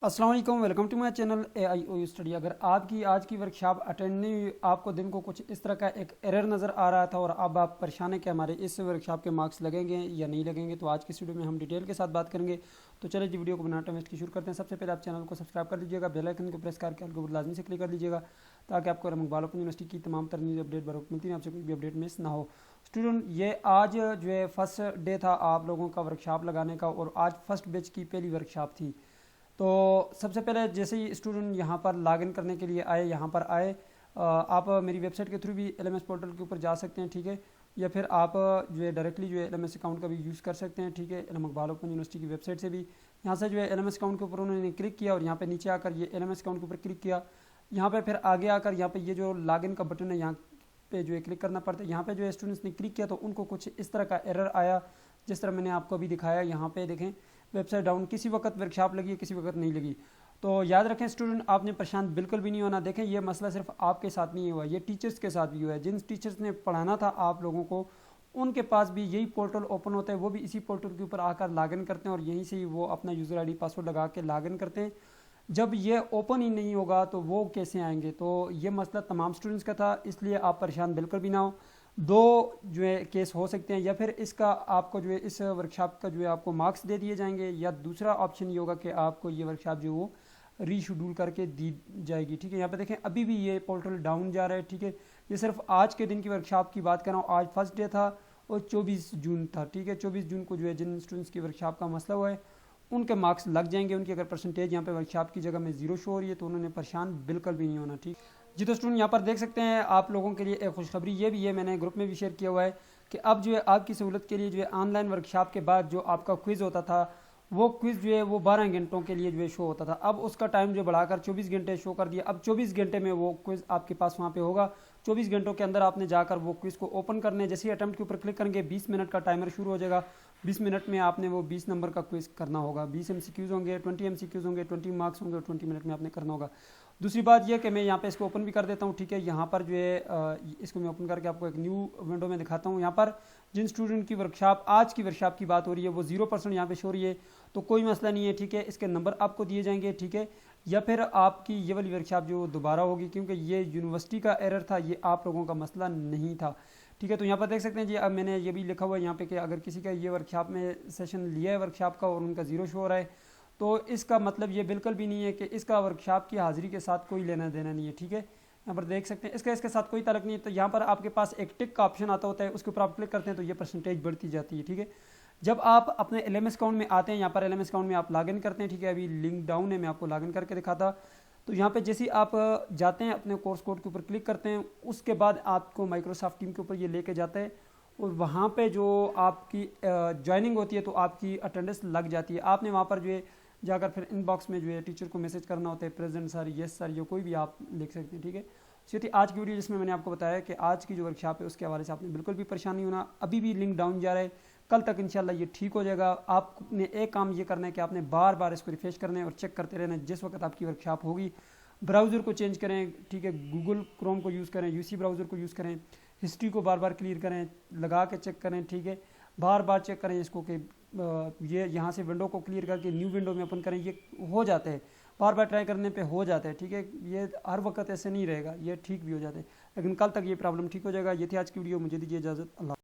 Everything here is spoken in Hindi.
अस्सलाम वालेकुम, welcome to my channel AIOU study. अगर आपकी आज की वर्कशॉप अटेंड नहीं हुई, आपको दिन को कुछ इस तरह का एक एरर नज़र आ रहा था और अब आप परेशान हैं कि हमारे इस वर्कशॉप के मार्क्स लगेंगे या नहीं लगेंगे, तो आज की इस वीडियो में हम डिटेल के साथ बात करेंगे। तो चलिए जी, वीडियो को बिना टाइम वेस्ट की शुरू करते हैं। सबसे पहले आप चैनल को सब्सक्राइब कर लीजिएगा, बेल आइकन को प्रेस करके आपको लाजमी से क्लिक कर लीजिएगा ताकि आपको मकबाल ओपन यूनिवर्सिटी की तमाम तरह न्यूज़ अपडेट बर वक्त मिलती है, आपसे कोई भी अपडेट मिस ना हो। स्टूडेंट, ये आज जो है फर्स्ट डे था आप लोगों का वर्कशॉप लगाने का और आज फर्स्ट बैच की पहली वर्कशॉप थी। तो सबसे पहले जैसे ही स्टूडेंट यहाँ पर लॉगिन करने के लिए आए, यहाँ पर आए, आप मेरी वेबसाइट के थ्रू भी LMS पोर्टल के ऊपर जा सकते हैं, ठीक है, या फिर आप जो है डायरेक्टली जो है LMS अकाउंट का भी यूज़ कर सकते हैं, ठीक है। इकबाल ओपन यूनिवर्सिटी की वेबसाइट से भी यहाँ से जो है LMS अकाउंट के ऊपर उन्होंने क्लिक किया और यहाँ पे नीचे आकर ये LMS अकाउंट के ऊपर क्लिक किया। यहाँ पे फिर आगे आकर यहाँ पे ये जो लॉगिन का बटन है यहाँ पे जो है क्लिक करना पड़ता है। यहाँ पे जो है स्टूडेंट्स ने क्लिक किया तो उनको कुछ इस तरह का एरर आया, जिस तरह मैंने आपको अभी दिखाया। यहाँ पे देखें, वेबसाइट डाउन, किसी वक्त वर्कशॉप लगी है, किसी वक्त नहीं लगी। तो याद रखें स्टूडेंट, आपने परेशान बिल्कुल भी नहीं होना। देखें, ये मसला सिर्फ आपके साथ नहीं हुआ, ये टीचर्स के साथ भी हुआ है। जिन टीचर्स ने पढ़ाना था आप लोगों को, उनके पास भी यही पोर्टल ओपन होता है, वो भी इसी पोर्टल के ऊपर आकर लॉगिन करते हैं और यहीं से ही वो अपना यूज़र ID पासवर्ड लगा के लॉगिन करते हैं। जब ये ओपन ही नहीं होगा तो वो कैसे आएंगे? तो ये मसला तमाम स्टूडेंट्स का था, इसलिए आप परेशान बिल्कुल भी ना हो। दो जो है केस हो सकते हैं, या फिर इसका आपको जो है इस वर्कशॉप का जो है आपको मार्क्स दे दिए जाएंगे, या दूसरा ऑप्शन ये होगा कि आपको ये वर्कशॉप जो वो रीशेड्यूल करके दी जाएगी, ठीक है। यहाँ पे देखें अभी भी ये पोर्टल डाउन जा रहा है, ठीक है। ये सिर्फ आज के दिन की वर्कशॉप की बात कर रहा हूँ। आज फर्स्ट डे था और 24 जून था, ठीक है। 24 जून को जो है जिन स्टूडेंट्स की वर्कशॉप का मसला हुआ है उनके मार्क्स लग जाएंगे। उनकी अगर परसेंटेज यहाँ पे वर्कशॉप की जगह में 0 शो हो रही है तो उन्होंने परेशान बिल्कुल भी नहीं होना, ठीक जी। तो स्टूडेंट, यहाँ पर देख सकते हैं आप लोगों के लिए एक खुशखबरी ये भी है, मैंने ग्रुप में भी शेयर किया हुआ है कि अब जो है आपकी सहूलत के लिए जो है ऑनलाइन वर्कशॉप के बाद जो आपका क्विज़ होता था, वो क्विज़ जो है वो 12 घंटों के लिए जो है शो होता था। अब उसका टाइम जो बढ़ाकर 24 घंटे शो कर दिया। अब 24 घंटे में वो क्विज़ आपके पास वहाँ पे होगा। 24 घंटों के अंदर आपने जाकर वो क्विज़ को ओपन करने, जैसे ही अटैम्प्ट के ऊपर क्लिक करेंगे 20 मिनट का टाइमर शुरू हो जाएगा। 20 मिनट में आपने वो 20 नंबर का क्विज़ करना होगा। 20 MCQs होंगे, 20 MCQs होंगे, 20 मार्क्स होंगे और 20 मिनट में आपने करना होगा। दूसरी बात यह कि मैं यहाँ पे इसको ओपन भी कर देता हूँ, ठीक है। यहाँ पर जो है इसको मैं ओपन करके आपको एक न्यू विंडो में दिखाता हूँ। यहाँ पर जिन स्टूडेंट की वर्कशॉप, आज की वर्कशॉप की बात हो रही है, वो 0% यहाँ पे शो हो रही है, तो कोई मसला नहीं है, ठीक है। इसके नंबर आपको दिए जाएंगे, ठीक है। या फिर आपकी ये वाली वर्कशॉप जो दोबारा होगी, क्योंकि ये यूनिवर्सिटी का एरर था, ये आप लोगों का मसला नहीं था, ठीक है। तो यहाँ पर देख सकते हैं जी, अब मैंने ये भी लिखा हुआ है यहाँ पे कि अगर किसी का ये वर्कशॉप में सेशन लिया है वर्कशॉप का और उनका 0 शो हो रहा है, तो इसका मतलब ये बिल्कुल भी नहीं है कि इसका वर्कशॉप की हाजिरी के साथ कोई लेना देना नहीं है, ठीक है। यहाँ पर देख सकते हैं इसका इसके साथ कोई ताल्लुक नहीं है। तो यहाँ पर आपके पास एक टिक का ऑप्शन आता होता है, उसके ऊपर आप क्लिक करते हैं तो ये परसेंटेज बढ़ती जाती है, ठीक है। जब आप अपने LMS अकाउंट में आते हैं, यहाँ पर LMS अकाउंट में आप लॉगिन करते हैं, ठीक है। अभी लिंक डाउन है, मैं आपको लॉगिन करके दिखाता। तो यहाँ पे जैसे ही आप जाते हैं अपने कोर्स कोड के ऊपर क्लिक करते हैं, उसके बाद आपको माइक्रोसॉफ्ट टीम के ऊपर ये लेके जाता है और वहाँ पे जो आपकी ज्वाइनिंग होती है तो आपकी अटेंडेंस लग जाती है। आपने वहाँ पर जो है जाकर फिर इनबॉक्स में जो है टीचर को मैसेज करना होता है, प्रेजेंट सर, यस सर, ये कोई भी आप लिख सकते हैं, ठीक है। ये थी आज की वीडियो जिसमें मैंने आपको बताया कि आज की जो वर्कशॉप है उसके हवाले से आपने बिल्कुल भी परेशान नहीं होना। अभी भी लिंक डाउन जा रहा है, कल तक इंशाल्लाह ये ठीक हो जाएगा। आपने एक काम ये करना है कि आपने बार बार इसको रिफ्रेश करना है और चेक करते रहना है। जिस वक्त आपकी वर्कशॉप होगी ब्राउज़र को चेंज करें, ठीक है, गूगल क्रोम को यूज़ करें, UC ब्राउज़र को यूज़ करें, हिस्ट्री को बार बार क्लियर करें, लगा के चेक करें, ठीक है। बार बार चेक करें इसको कि ये यहाँ से विंडो को क्लियर करके न्यू विंडो में ओपन करें, ये हो जाता है। बार बार ट्राई करने पे हो जाता है, ठीक है। ये हर वक्त ऐसे नहीं रहेगा, ये ठीक भी हो जाता है, लेकिन कल तक ये प्रॉब्लम ठीक हो जाएगा। ये थी आज की वीडियो, मुझे दीजिए इजाज़त। अल्लाह।